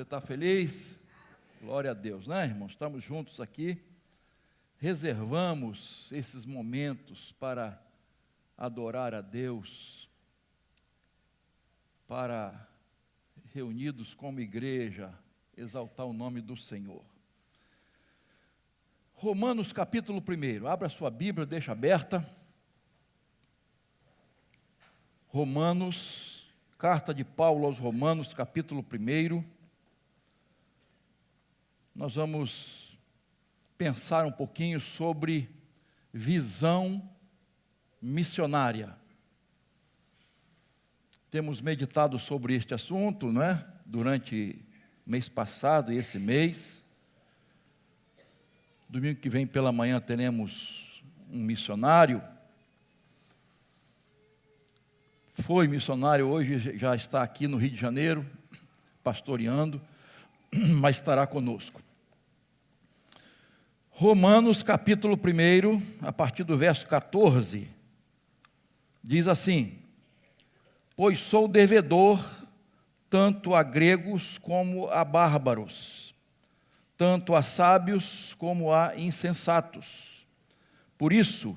Você está feliz? Glória a Deus, né, irmãos? Estamos juntos aqui. Reservamos esses momentos para adorar a Deus, para, reunidos como igreja, exaltar o nome do Senhor. Romanos capítulo 1, abra sua Bíblia, deixa aberta. Romanos, carta de Paulo aos Romanos, capítulo 1. Nós vamos pensar um pouquinho sobre visão missionária. Temos meditado sobre este assunto, não é? Durante o mês passado e esse mês. Domingo que vem pela manhã teremos um missionário. Foi missionário, hoje já está aqui no Rio de Janeiro, pastoreando, mas estará conosco. Romanos capítulo 1, a partir do verso 14, diz assim: pois sou devedor tanto a gregos como a bárbaros, tanto a sábios como a insensatos. Por isso,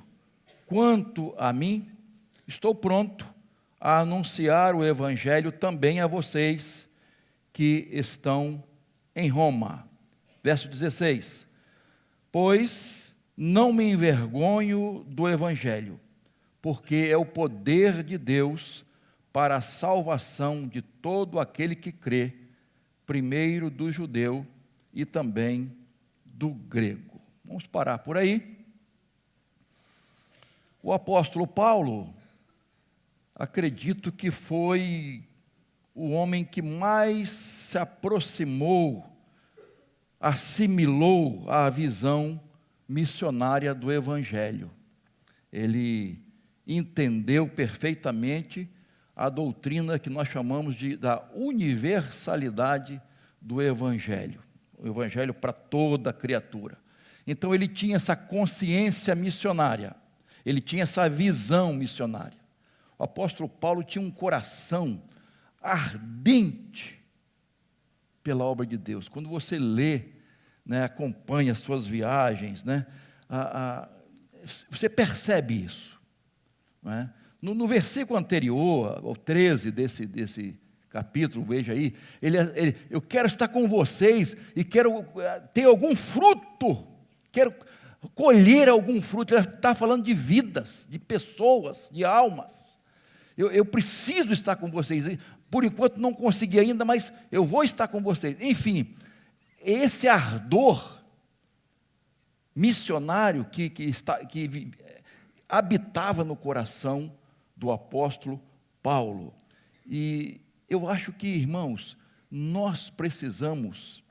quanto a mim, estou pronto a anunciar o evangelho também a vocês que estão em Roma. Verso 16: pois não me envergonho do evangelho, porque é o poder de Deus para a salvação de todo aquele que crê, primeiro do judeu e também do grego. Vamos parar por aí. O apóstolo Paulo, acredito que foi o homem que mais se aproximou, assimilou a visão missionária do Evangelho. Ele entendeu perfeitamente a doutrina que nós chamamos da universalidade do Evangelho. O Evangelho para toda criatura. Então ele tinha essa consciência missionária, ele tinha essa visão missionária. O apóstolo Paulo tinha um coração ardente pela obra de Deus. Quando você lê, né, acompanha as suas viagens, né, você percebe isso. Não é? No versículo anterior, ao 13 desse capítulo, veja aí, eu quero estar com vocês e quero ter algum fruto, quero colher algum fruto. Ele está falando de vidas, de pessoas, de almas. Eu preciso estar com vocês. Por enquanto não consegui ainda, mas eu vou estar com vocês. Enfim, esse ardor missionário que habitava no coração do apóstolo Paulo. E eu acho que, irmãos, nós precisamos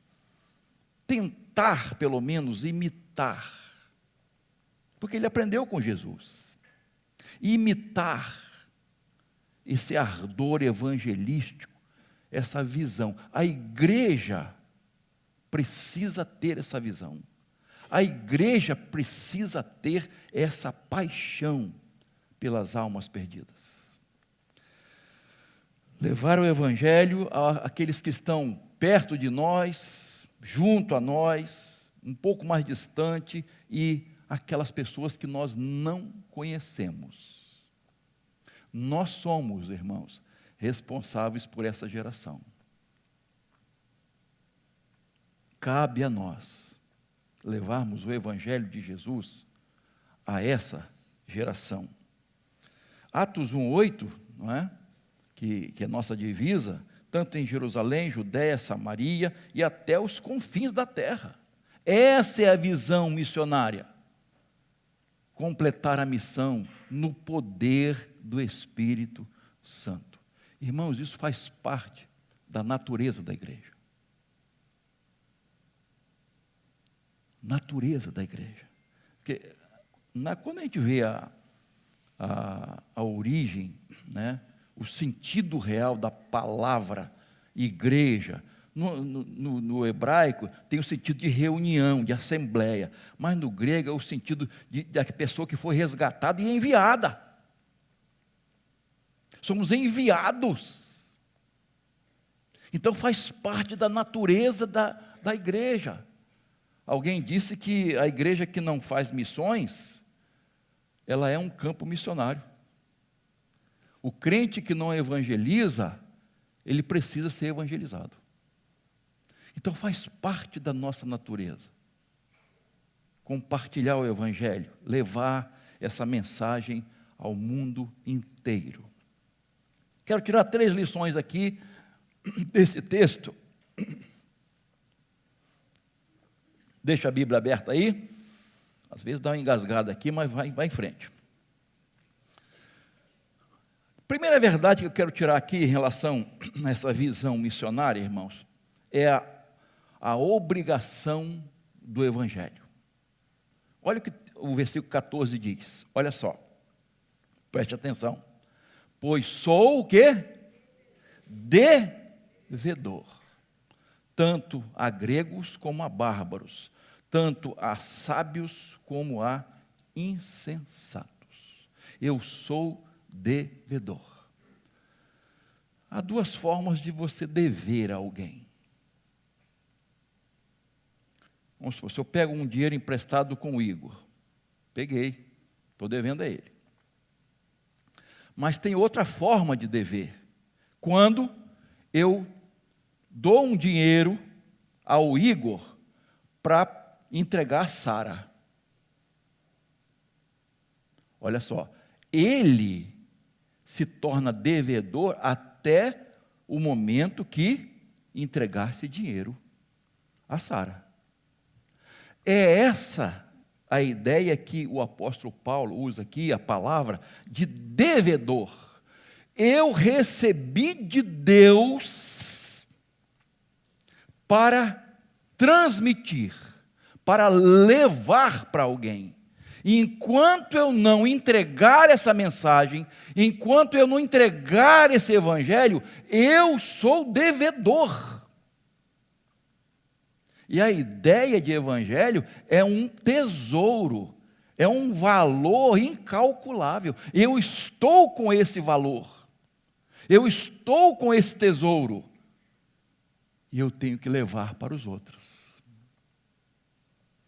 tentar, pelo menos, imitar, porque ele aprendeu com Jesus, imitar esse ardor evangelístico, essa visão. A igreja precisa ter essa visão. A igreja precisa ter essa paixão pelas almas perdidas. Levar o evangelho àqueles que estão perto de nós, junto a nós, um pouco mais distante, e aquelas pessoas que nós não conhecemos. Nós somos, irmãos, responsáveis por essa geração. Cabe a nós levarmos o evangelho de Jesus a essa geração. Atos 1:8, não é? Que é nossa divisa, tanto em Jerusalém, Judéia, Samaria e até os confins da terra. Essa é a visão missionária. Completar a missão no poder do Espírito Santo. Irmãos, isso faz parte da natureza da igreja. Natureza da igreja. Porque quando a gente vê a origem, né, o sentido real da palavra igreja, no hebraico tem o sentido de reunião, de assembleia, mas no grego é o sentido da pessoa que foi resgatada e enviada. Somos enviados. Então faz parte da natureza da igreja. Alguém disse que a igreja que não faz missões, ela é um campo missionário. O crente que não evangeliza, ele precisa ser evangelizado. Então faz parte da nossa natureza compartilhar o evangelho, levar essa mensagem ao mundo inteiro. Quero tirar 3 lições aqui desse texto. Deixa a Bíblia aberta aí. Às vezes dá uma engasgada aqui, mas vai em frente. Primeira verdade que eu quero tirar aqui em relação a essa visão missionária, irmãos, é a obrigação do evangelho. Olha o que o versículo 14 diz. Olha só. Preste atenção. Pois sou o quê? Devedor. Tanto a gregos como a bárbaros. Tanto a sábios como a insensatos. Eu sou devedor. Há 2 formas de você dever a alguém. Vamos supor, se eu pego um dinheiro emprestado com o Igor, peguei, estou devendo a ele. Mas tem outra forma de dever. Quando eu dou um dinheiro ao Igor para entregar a Sara. Olha só, ele se torna devedor até o momento que entregar-se dinheiro a Sara. É essa a ideia que o apóstolo Paulo usa aqui, a palavra de devedor. Eu recebi de Deus para transmitir, para levar para alguém. E enquanto eu não entregar essa mensagem, enquanto eu não entregar esse evangelho, eu sou devedor. E a ideia de evangelho é um tesouro, é um valor incalculável. Eu estou com esse valor, eu estou com esse tesouro, e eu tenho que levar para os outros.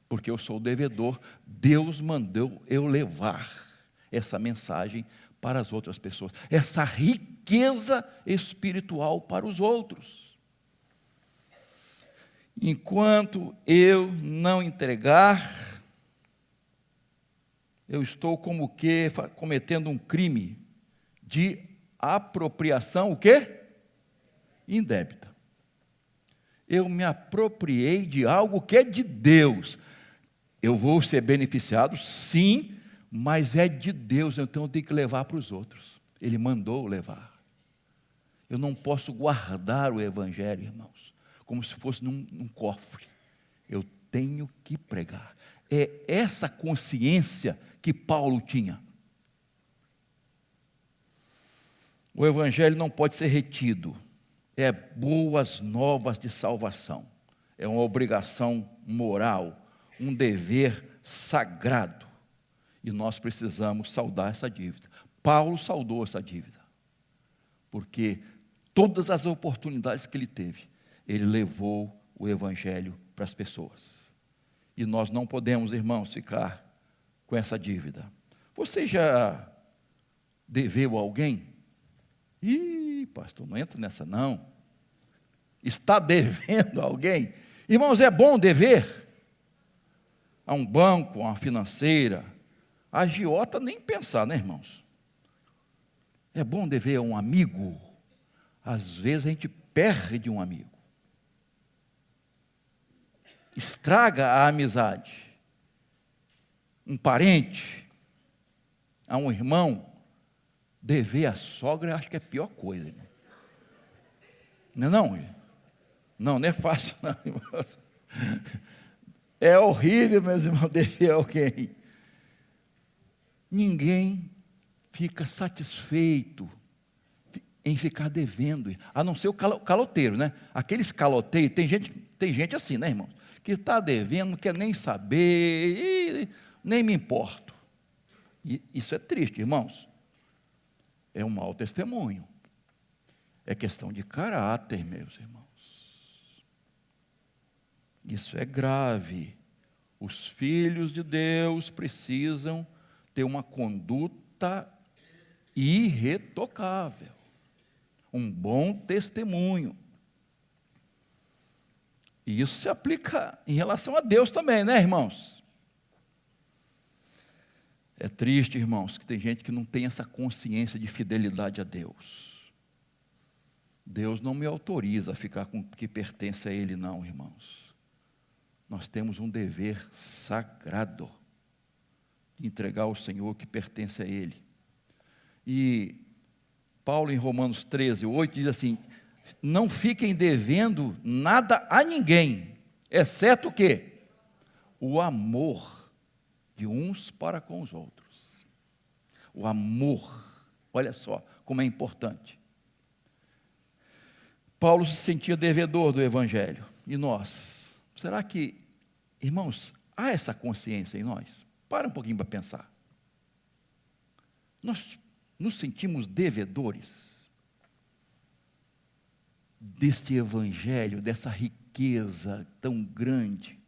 Porque eu sou devedor, Deus mandou eu levar essa mensagem para as outras pessoas, essa riqueza espiritual para os outros. Enquanto eu não entregar, eu estou como que cometendo um crime de apropriação, o quê? Indébita. Eu me apropriei de algo que é de Deus. Eu vou ser beneficiado, sim, mas é de Deus, então eu tenho que levar para os outros. Ele mandou levar. Eu não posso guardar o evangelho, irmãos, como se fosse num cofre. Eu tenho que pregar. É essa consciência que Paulo tinha. O evangelho não pode ser retido. É boas novas de salvação. É uma obrigação moral, um dever sagrado. E nós precisamos saldar essa dívida. Paulo saldou essa dívida. Porque todas as oportunidades que ele teve, ele levou o evangelho para as pessoas. E nós não podemos, irmãos, ficar com essa dívida. Você já deveu a alguém? Ih, pastor, não entra nessa não. Está devendo a alguém? Irmãos, é bom dever a um banco, a uma financeira. A agiota nem pensar, né, irmãos? É bom dever a um amigo. Às vezes a gente perde um amigo. Estraga a amizade. Um parente, a um irmão, dever a sogra, eu acho que é a pior coisa. Irmão. Não é fácil, não, irmão. É horrível, meus irmãos, dever a alguém. Ninguém fica satisfeito em ficar devendo, a não ser o caloteiro, né? Aqueles caloteiros, tem gente assim, né, irmão? Que está devendo, não quer nem saber, nem me importo. E isso é triste, irmãos. É um mau testemunho. É questão de caráter, meus irmãos. Isso é grave. Os filhos de Deus precisam ter uma conduta irretocável, um bom testemunho. E isso se aplica em relação a Deus também, né, irmãos? É triste, irmãos, que tem gente que não tem essa consciência de fidelidade a Deus. Deus não me autoriza a ficar com o que pertence a Ele, não, irmãos. Nós temos um dever sagrado de entregar ao Senhor o que pertence a Ele. E Paulo, em Romanos 13:8, diz assim: não fiquem devendo nada a ninguém, exceto o quê? O amor de uns para com os outros. O amor, olha só como é importante. Paulo se sentia devedor do Evangelho. E nós? Será que, irmãos, há essa consciência em nós? Para um pouquinho para pensar. Nós nos sentimos devedores deste Evangelho, dessa riqueza tão grande.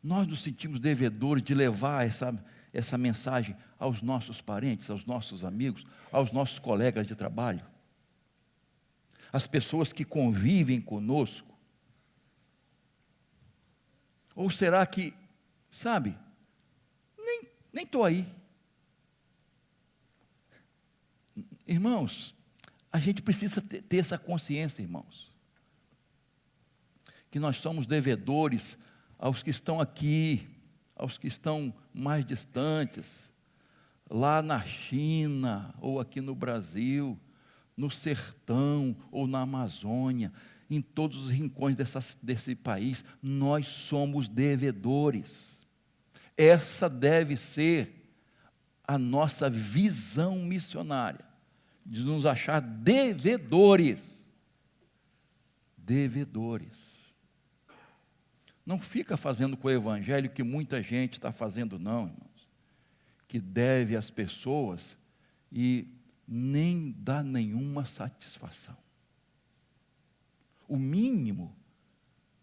Nós nos sentimos devedores de levar essa mensagem aos nossos parentes, aos nossos amigos, aos nossos colegas de trabalho, as pessoas que convivem conosco. Ou será que, sabe, nem estou aí. Irmãos, a gente precisa ter essa consciência, irmãos, que nós somos devedores aos que estão aqui, aos que estão mais distantes, lá na China, ou aqui no Brasil, no sertão, ou na Amazônia, em todos os rincões desse país, nós somos devedores. Essa deve ser a nossa visão missionária, de nos achar devedores. Devedores. Não fica fazendo com o Evangelho que muita gente está fazendo, não, irmãos. Que deve às pessoas e nem dá nenhuma satisfação. O mínimo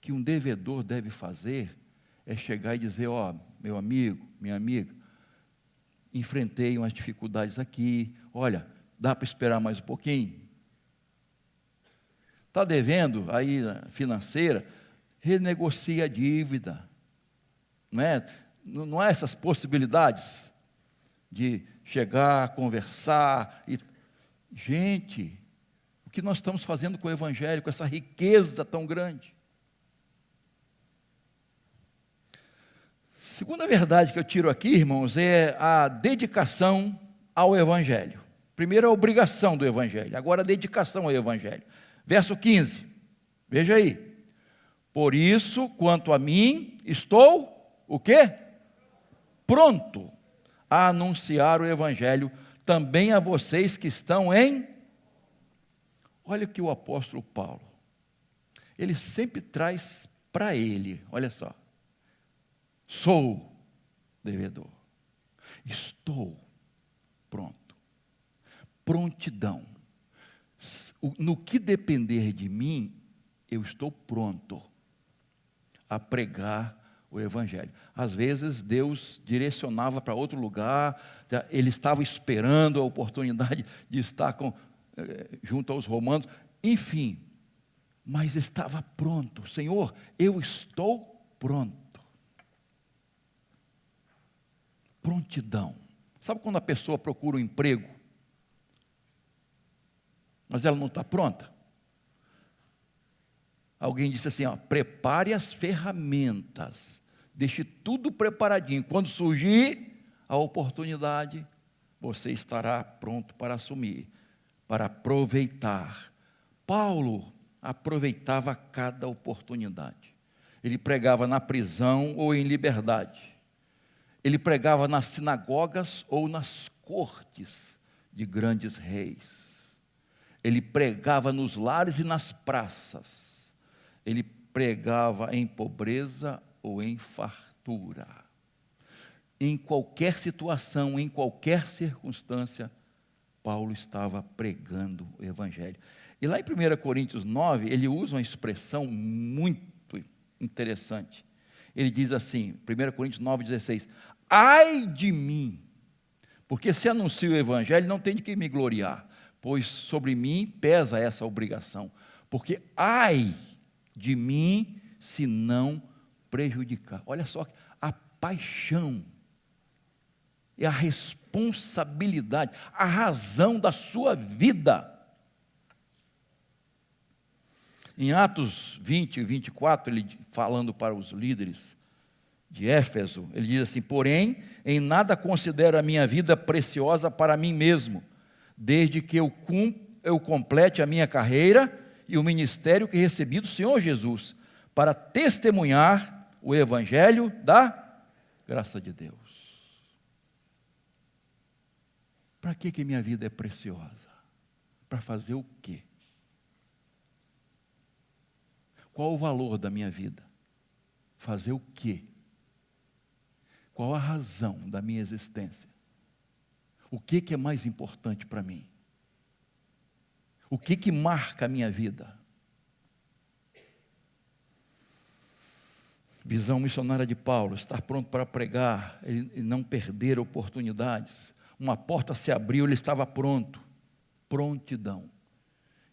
que um devedor deve fazer é chegar e dizer: ó, meu amigo, minha amiga, enfrentei umas dificuldades aqui, olha, dá para esperar mais um pouquinho? Está devendo aí financeira? Renegocia a dívida. Não há essas possibilidades de chegar, conversar. Gente, o que nós estamos fazendo com o Evangelho, com essa riqueza tão grande? Segunda verdade que eu tiro aqui, irmãos, é a dedicação ao Evangelho. Primeiro a obrigação do Evangelho, agora a dedicação ao Evangelho. Verso 15, veja aí. Por isso, quanto a mim, estou, o quê? Pronto a anunciar o Evangelho também a vocês que estão em... Olha o que o apóstolo Paulo, ele sempre traz para ele, olha só. Sou devedor, estou pronto, prontidão. No que depender de mim, eu estou pronto a pregar o Evangelho. Às vezes Deus direcionava para outro lugar, ele estava esperando a oportunidade de estar junto aos romanos, enfim, mas estava pronto. Senhor, eu estou pronto. Prontidão. Sabe quando a pessoa procura um emprego, mas ela não está pronta? Alguém disse assim, ó, prepare as ferramentas, deixe tudo preparadinho. Quando surgir a oportunidade, você estará pronto para assumir, para aproveitar. Paulo aproveitava cada oportunidade. Ele pregava na prisão ou em liberdade. Ele pregava nas sinagogas ou nas cortes de grandes reis. Ele pregava nos lares e nas praças. Ele pregava em pobreza ou em fartura. Em qualquer situação, em qualquer circunstância, Paulo estava pregando o Evangelho. E lá em 1 Coríntios 9, ele usa uma expressão muito interessante. Ele diz assim, 1 Coríntios 9,16: ai de mim, porque se anuncio o Evangelho, não tem de que me gloriar, pois sobre mim pesa essa obrigação. Porque ai de mim, se não prejudicar. Olha só, a paixão e a responsabilidade, a razão da sua vida. Em Atos 20 e 24, ele falando para os líderes de Éfeso, ele diz assim: porém, em nada considero a minha vida preciosa para mim mesmo, desde que eu complete a minha carreira e o ministério que recebi do Senhor Jesus, para testemunhar o Evangelho da graça de Deus. Para que minha vida é preciosa? Para fazer o quê? Qual o valor da minha vida? Fazer o quê? Qual a razão da minha existência? O que é mais importante para mim? O que marca a minha vida? Visão missionária de Paulo: estar pronto para pregar e não perder oportunidades. Uma porta se abriu, ele estava pronto. Prontidão.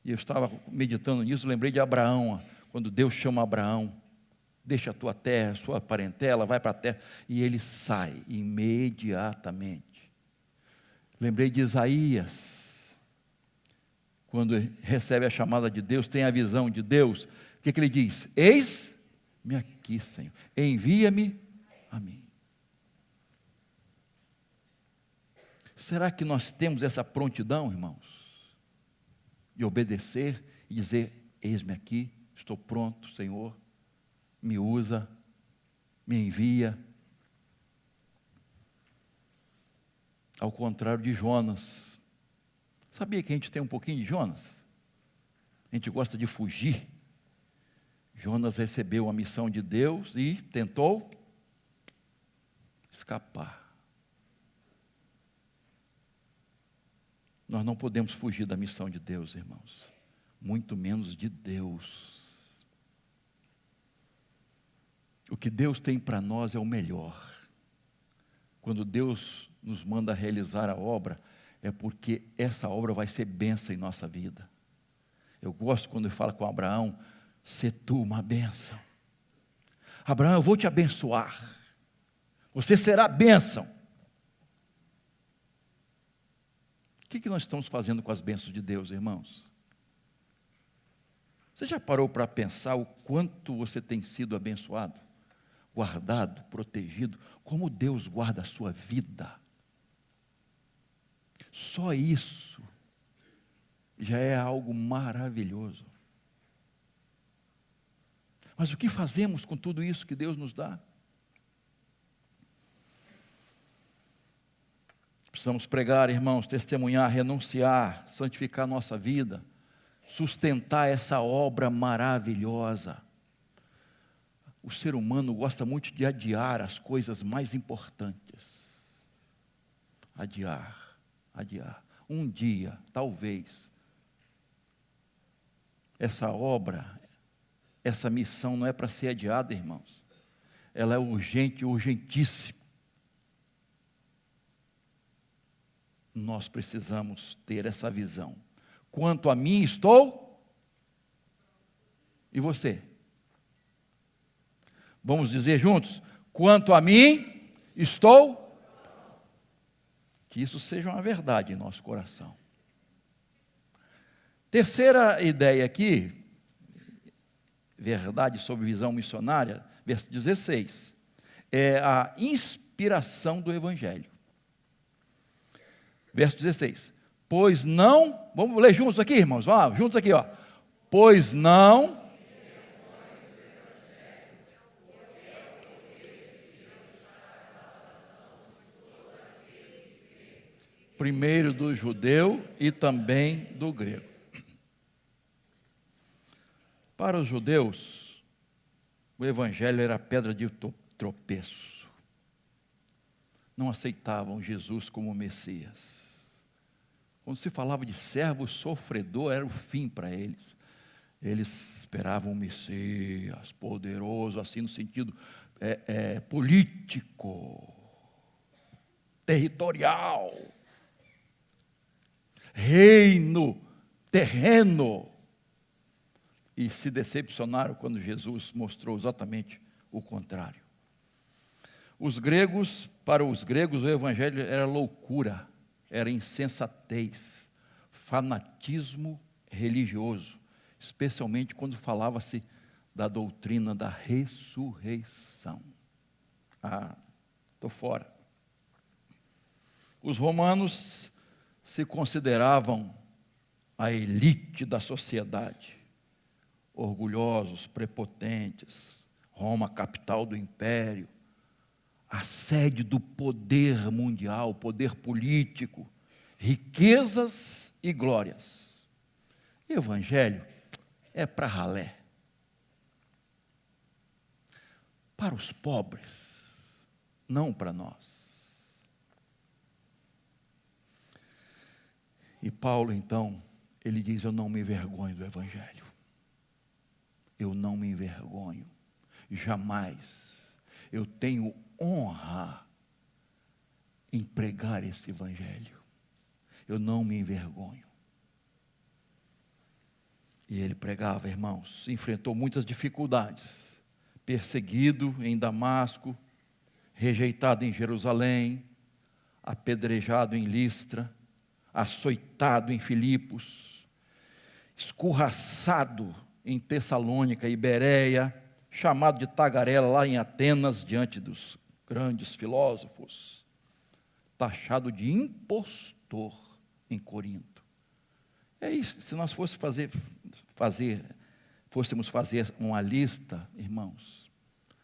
E eu estava meditando nisso, lembrei de Abraão, quando Deus chama Abraão: deixa a tua terra, a sua parentela, vai para a terra, e ele sai imediatamente. Lembrei de Isaías, quando recebe a chamada de Deus, tem a visão de Deus, o que ele diz? Eis-me aqui, Senhor, envia-me a mim. Será que nós temos essa prontidão, irmãos, de obedecer e dizer: eis-me aqui, estou pronto, Senhor, me usa, me envia? Ao contrário de Jonas. Sabia que a gente tem um pouquinho de Jonas? A gente gosta de fugir. Jonas recebeu a missão de Deus e tentou escapar. Nós não podemos fugir da missão de Deus, irmãos, muito menos de Deus. O que Deus tem para nós é o melhor. Quando Deus nos manda realizar a obra, é porque essa obra vai ser bênção em nossa vida. Eu gosto quando ele fala com Abraão: sê tu uma bênção. Abraão, eu vou te abençoar, você será bênção. O que nós estamos fazendo com as bênçãos de Deus, irmãos? Você já parou para pensar o quanto você tem sido abençoado, guardado, protegido, como Deus guarda a sua vida? Só isso já é algo maravilhoso. Mas o que fazemos com tudo isso que Deus nos dá? Precisamos pregar, irmãos, testemunhar, renunciar, santificar nossa vida, sustentar essa obra maravilhosa. O ser humano gosta muito de adiar as coisas mais importantes. Adiar. Um dia, talvez, essa obra, essa missão não é para ser adiada, irmãos. Ela é urgente, urgentíssima. Nós precisamos ter essa visão. Quanto a mim, estou. E você? Vamos dizer juntos: quanto a mim, estou. Que isso seja uma verdade em nosso coração. Terceira ideia aqui, verdade sobre visão missionária, verso 16, é a inspiração do Evangelho. Verso 16: pois não, vamos ler juntos aqui, irmãos, vamos lá, juntos aqui, ó. Pois não. Primeiro do judeu e também do grego. Para os judeus, o Evangelho era pedra de tropeço. Não aceitavam Jesus como Messias. Quando se falava de servo sofredor, era o fim para eles. Eles esperavam um Messias poderoso, assim no sentido político, territorial, reino, terreno. E se decepcionaram quando Jesus mostrou exatamente o contrário. Para os gregos, o evangelho era loucura, era insensatez, fanatismo religioso, especialmente quando falava-se da doutrina da ressurreição. Estou fora. Os romanos se consideravam a elite da sociedade, orgulhosos, prepotentes, Roma, capital do império, a sede do poder mundial, poder político, riquezas e glórias. Evangelho é para ralé. Para os pobres, não para nós. E Paulo, então, ele diz: eu não me envergonho do Evangelho. Eu não me envergonho, jamais. Eu tenho honra em pregar esse Evangelho. Eu não me envergonho. E ele pregava, irmãos, enfrentou muitas dificuldades. Perseguido em Damasco, rejeitado em Jerusalém, apedrejado em Listra, açoitado em Filipos, escorraçado em Tessalônica e Bereia, chamado de tagarela lá em Atenas, diante dos grandes filósofos, taxado de impostor em Corinto. É isso, se nós fôssemos fazer uma lista, irmãos,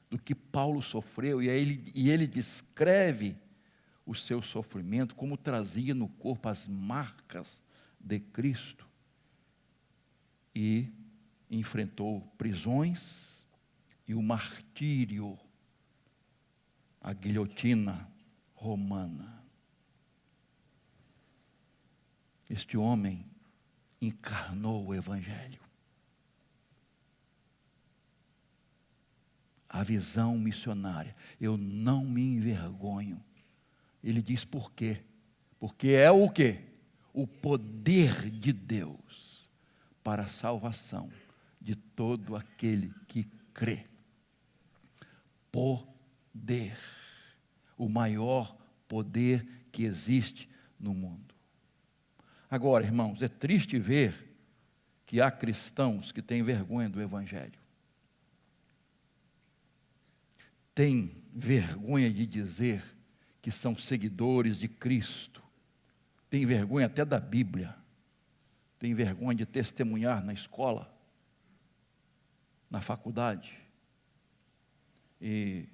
do que Paulo sofreu, e ele descreve o seu sofrimento, como trazia no corpo as marcas de Cristo, e enfrentou prisões e o martírio, a guilhotina romana. Este homem encarnou o Evangelho. A visão missionária. Eu não me envergonho. Ele diz por quê? Porque é o quê? O poder de Deus para a salvação de todo aquele que crê. Poder. O maior poder que existe no mundo. Agora, irmãos, é triste ver que há cristãos que têm vergonha do Evangelho. Têm vergonha de dizer que são seguidores de Cristo. Têm vergonha até da Bíblia. Têm vergonha de testemunhar na escola, na faculdade. E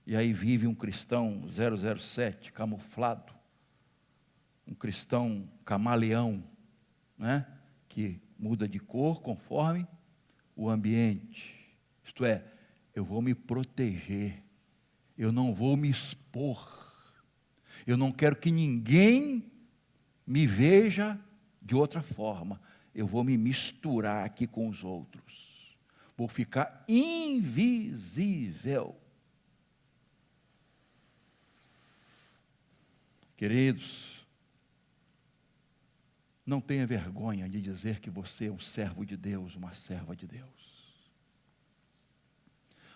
aí vive um cristão 007, camuflado. Um cristão camaleão, né? Que muda de cor conforme o ambiente. Isto é, eu vou me proteger, eu não vou me expor, eu não quero que ninguém me veja de outra forma, eu vou me misturar aqui com os outros, vou ficar invisível. Queridos, não tenha vergonha de dizer que você é um servo de Deus, uma serva de Deus.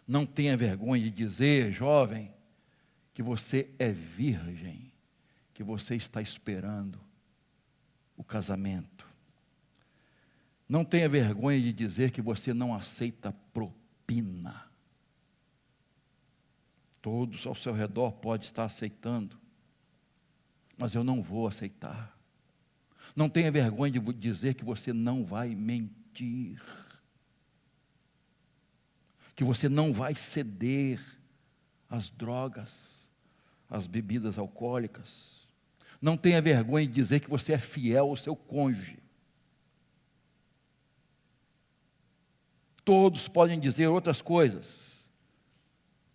Não tenha vergonha de dizer, jovem, que você é virgem, que você está esperando o casamento. Não tenha vergonha de dizer que você não aceita propina. Todos ao seu redor podem estar aceitando, mas eu não vou aceitar. Não tenha vergonha de dizer que você não vai mentir, que você não vai ceder às drogas, às bebidas alcoólicas. Não tenha vergonha de dizer que você é fiel ao seu cônjuge. Todos podem dizer outras coisas,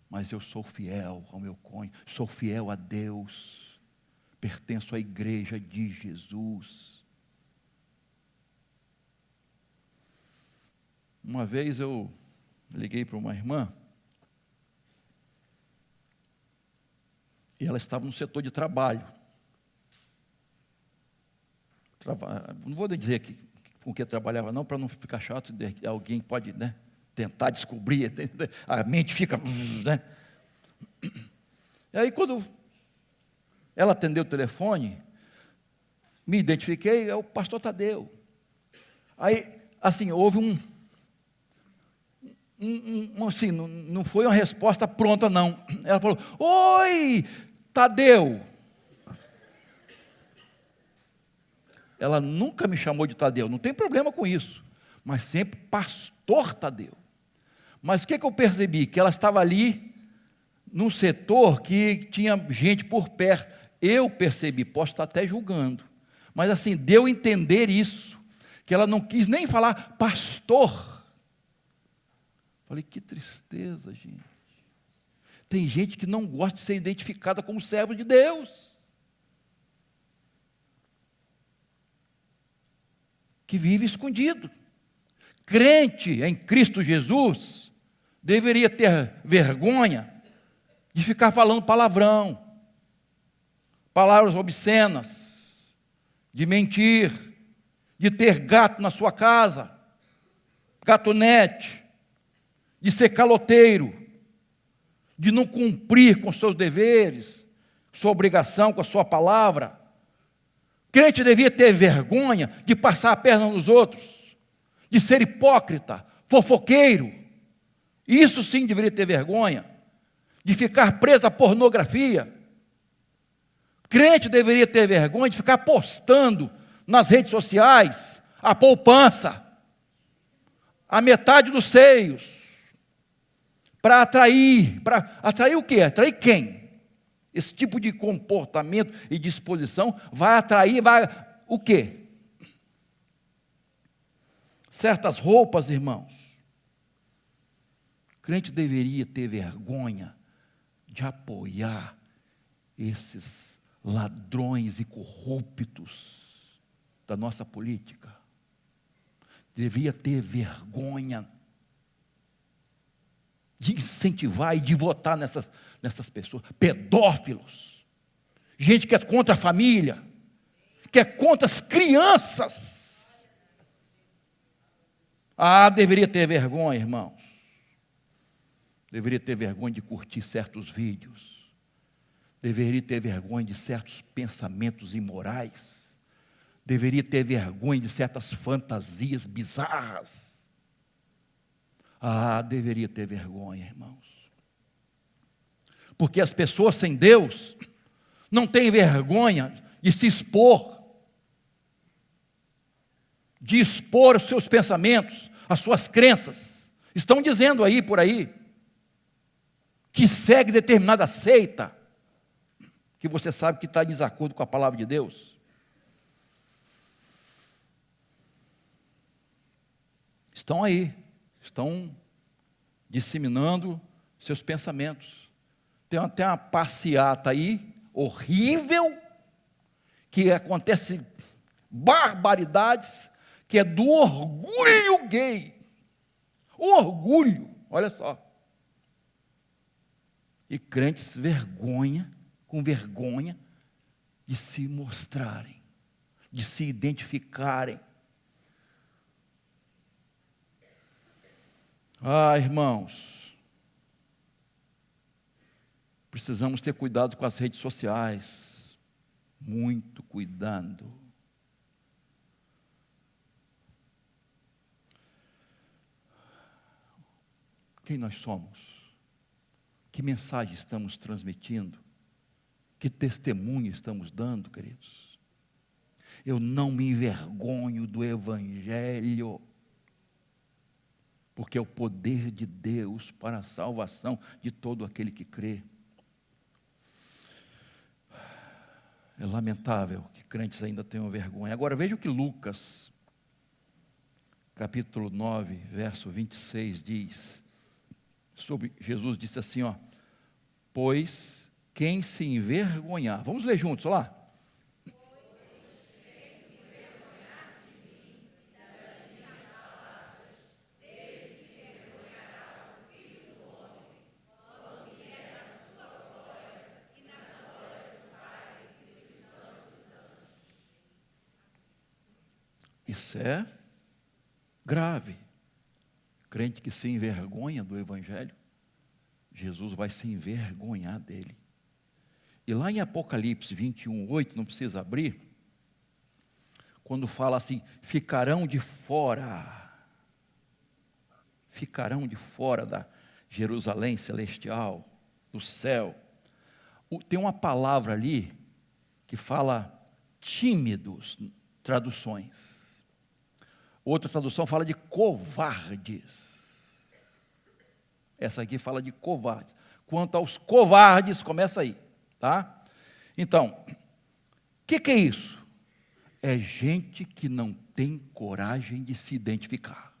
mas eu sou fiel ao meu cônjuge, sou fiel a Deus, pertenço à igreja de Jesus. Uma vez eu liguei para uma irmã, e ela estava no setor de trabalho. Não vou dizer com que trabalhava não, para não ficar chato, alguém pode, né, tentar descobrir, a mente fica, né? E aí quando ela atendeu o telefone, me identifiquei, é o pastor Tadeu. Aí, assim, houve assim, não foi uma resposta pronta, não. Ela falou: oi, Tadeu. Ela nunca me chamou de Tadeu, não tem problema com isso, mas sempre pastor Tadeu. Mas o que eu percebi? Que ela estava ali, num setor que tinha gente por perto. Eu percebi, posso estar até julgando, mas assim, deu a entender isso, que ela não quis nem falar pastor. Falei, que tristeza, gente. Tem gente que não gosta de ser identificada como servo de Deus, que vive escondido. Crente em Cristo Jesus deveria ter vergonha de ficar falando palavrão, palavras obscenas, de mentir, de ter gato na sua casa, gatonete, de ser caloteiro, de não cumprir com seus deveres, sua obrigação com a sua palavra. Crente devia ter vergonha de passar a perna nos outros, de ser hipócrita, fofoqueiro. Isso sim deveria ter vergonha, de ficar preso à pornografia. Crente deveria ter vergonha de ficar postando nas redes sociais a poupança, a metade dos seios, para atrair o quê? Atrair quem? Esse tipo de comportamento e disposição vai atrair, o quê? Certas roupas, irmãos. O crente deveria ter vergonha de apoiar esses ladrões e corruptos da nossa política. Deveria ter vergonha de incentivar e de votar nessas pessoas, pedófilos, gente que é contra a família, que é contra as crianças. Deveria ter vergonha, irmãos. Deveria ter vergonha de curtir certos vídeos. Deveria ter vergonha de certos pensamentos imorais. Deveria ter vergonha de certas fantasias bizarras. Deveria ter vergonha, irmãos. Porque as pessoas sem Deus não têm vergonha de se expor, de expor os seus pensamentos, as suas crenças. Estão dizendo aí, por aí, que segue determinada seita, que você sabe que está em desacordo com a palavra de Deus. Estão aí, estão disseminando seus pensamentos. Tem até uma passeata aí, horrível, que acontece barbaridades, que é do orgulho gay. Orgulho, olha só. E crentes com vergonha de se mostrarem, de se identificarem. Irmãos, precisamos ter cuidado com as redes sociais, muito cuidado. Quem nós somos? Que mensagem estamos transmitindo? Que testemunho estamos dando, queridos? Eu não me envergonho do Evangelho, porque é o poder de Deus para a salvação de todo aquele que crê. É lamentável que crentes ainda tenham vergonha. Agora veja o que Lucas, capítulo 9, verso 26 diz. Jesus disse assim, pois quem se envergonhar, vamos ler juntos, olha lá. Isso é grave. Crente que se envergonha do Evangelho, Jesus vai se envergonhar dele. E lá em Apocalipse 21:8, não precisa abrir, quando fala assim, ficarão de fora da Jerusalém celestial, do céu. Tem uma palavra ali que fala tímidos, traduções. Outra tradução fala de covardes. Essa aqui fala de covardes. Quanto aos covardes, começa aí, tá? Então, o que é isso? É gente que não tem coragem de se identificar,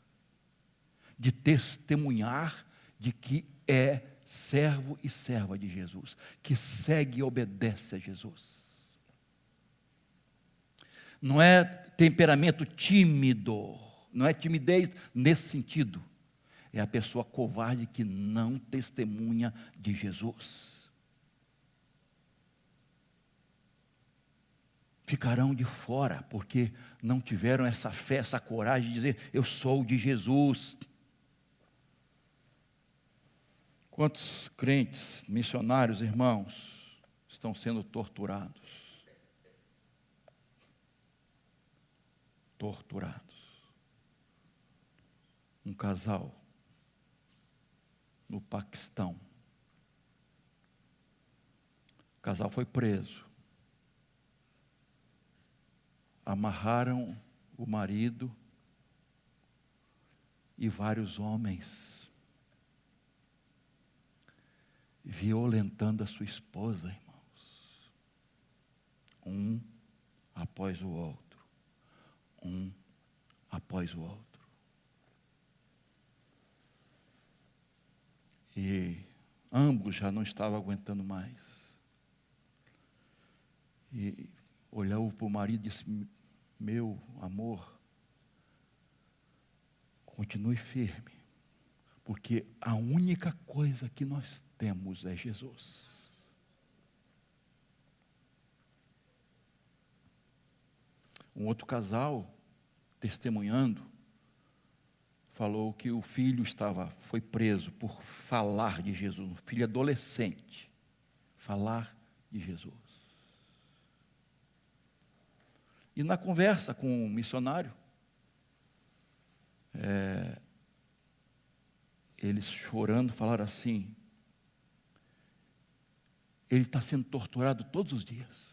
de testemunhar de que é servo e serva de Jesus, que segue e obedece a Jesus. Não é temperamento tímido, não é timidez nesse sentido. É a pessoa covarde que não testemunha de Jesus. Ficarão de fora, porque não tiveram essa fé, essa coragem de dizer, eu sou de Jesus. Quantos crentes, missionários, irmãos, estão sendo torturados? Um casal no Paquistão. O casal foi preso. Amarraram o marido e vários homens, violentando a sua esposa, irmãos. Um após o outro. Um após o outro. E ambos já não estavam aguentando mais. E olhou para o marido e disse, meu amor, continue firme, porque a única coisa que nós temos é Jesus. Um outro casal, testemunhando, falou que o filho foi preso por falar de Jesus, um filho adolescente, falar de Jesus. E na conversa com o missionário, eles chorando falaram assim, ele está sendo torturado todos os dias.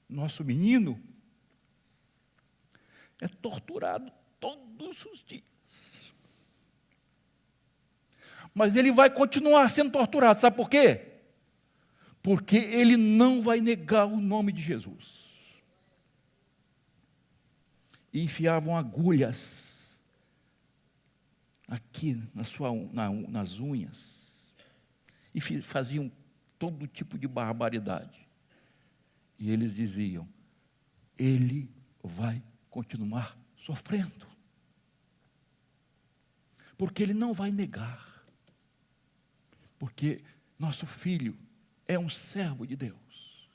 Nosso menino é torturado todos os dias. Mas ele vai continuar sendo torturado, sabe por quê? Porque ele não vai negar o nome de Jesus. E enfiavam agulhas aqui nas unhas e faziam todo tipo de barbaridade. E eles diziam, ele vai continuar sofrendo, porque ele não vai negar, porque nosso filho é um servo de Deus.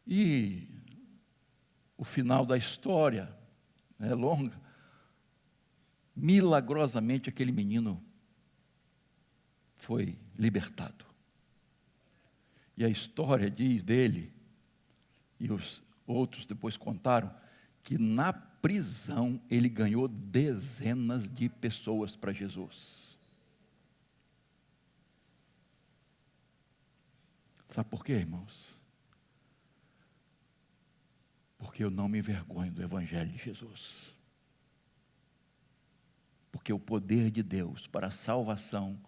E o final da história é longa. Milagrosamente aquele menino foi libertado. E a história diz dele, e os outros depois contaram, que na prisão ele ganhou dezenas de pessoas para Jesus. Sabe por quê, irmãos? Porque eu não me envergonho do Evangelho de Jesus. Porque o poder de Deus para a salvação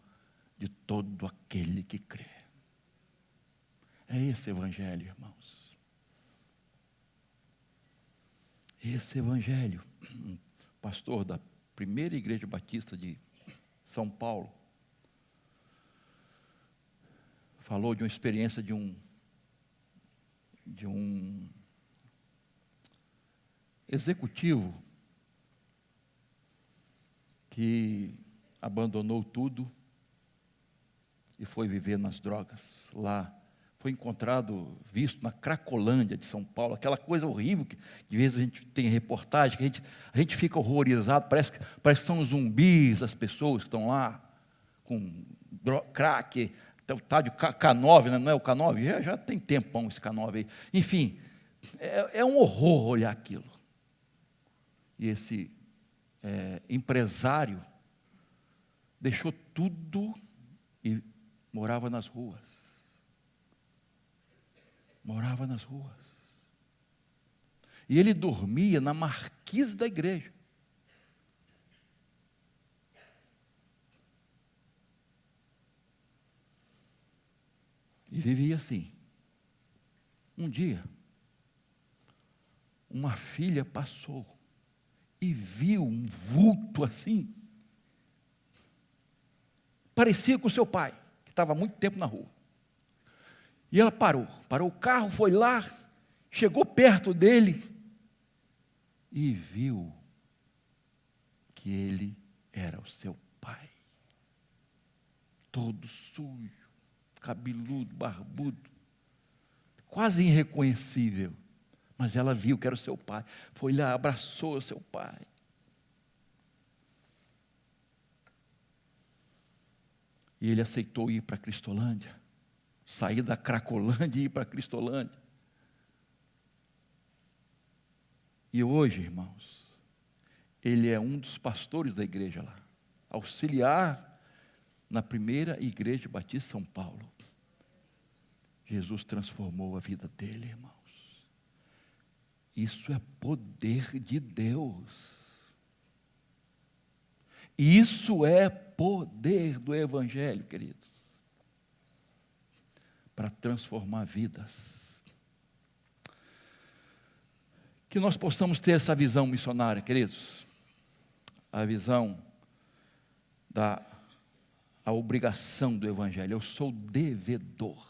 de todo aquele que crê. É esse Evangelho, irmãos. Esse Evangelho. Um pastor da primeira igreja batista de São Paulo falou de uma experiência de um executivo que abandonou tudo e foi viver nas drogas lá. Foi encontrado, visto na Cracolândia de São Paulo, aquela coisa horrível que de vez a gente tem reportagem, que a gente fica horrorizado, parece que são zumbis as pessoas que estão lá com crack, tá de K9, né? Não é o K9? Já tem tempão esse K9 aí. Enfim, é um horror olhar aquilo. E esse empresário deixou tudo e morava nas ruas. Morava nas ruas. E ele dormia na marquise da igreja. E vivia assim. Um dia, uma filha passou e viu um vulto assim. Parecia com seu pai, que estava há muito tempo na rua. E ela parou o carro, foi lá, chegou perto dele e viu que ele era o seu pai. Todo sujo, cabeludo, barbudo, quase irreconhecível. Mas ela viu que era o seu pai. Foi lá, abraçou o seu pai. E ele aceitou ir para Cristolândia. Sair da Cracolândia e ir para Cristolândia. E hoje, irmãos, ele é um dos pastores da igreja lá. Auxiliar na primeira igreja batista de São Paulo. Jesus transformou a vida dele, irmãos. Isso é poder de Deus. Isso é poder do Evangelho, queridos, para transformar vidas. Que nós possamos ter essa visão missionária, queridos, a visão a obrigação do Evangelho. Eu sou devedor.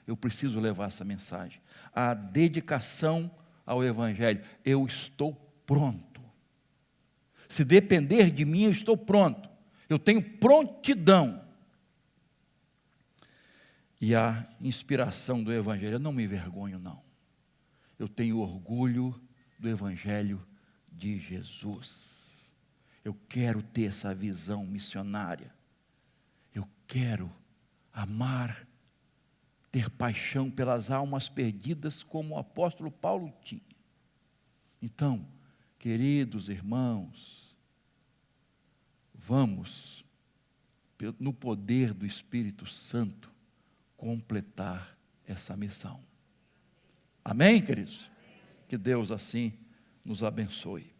Eu preciso levar essa mensagem. A dedicação ao Evangelho. Eu estou pronto. Se depender de mim, eu estou pronto. Eu tenho prontidão. E a inspiração do Evangelho, eu não me envergonho, não. Eu tenho orgulho do Evangelho de Jesus. Eu quero ter essa visão missionária. Eu quero amar, ter paixão pelas almas perdidas como o apóstolo Paulo tinha. Então, queridos irmãos, vamos, no poder do Espírito Santo, completar essa missão. Amém, queridos? Que Deus assim nos abençoe.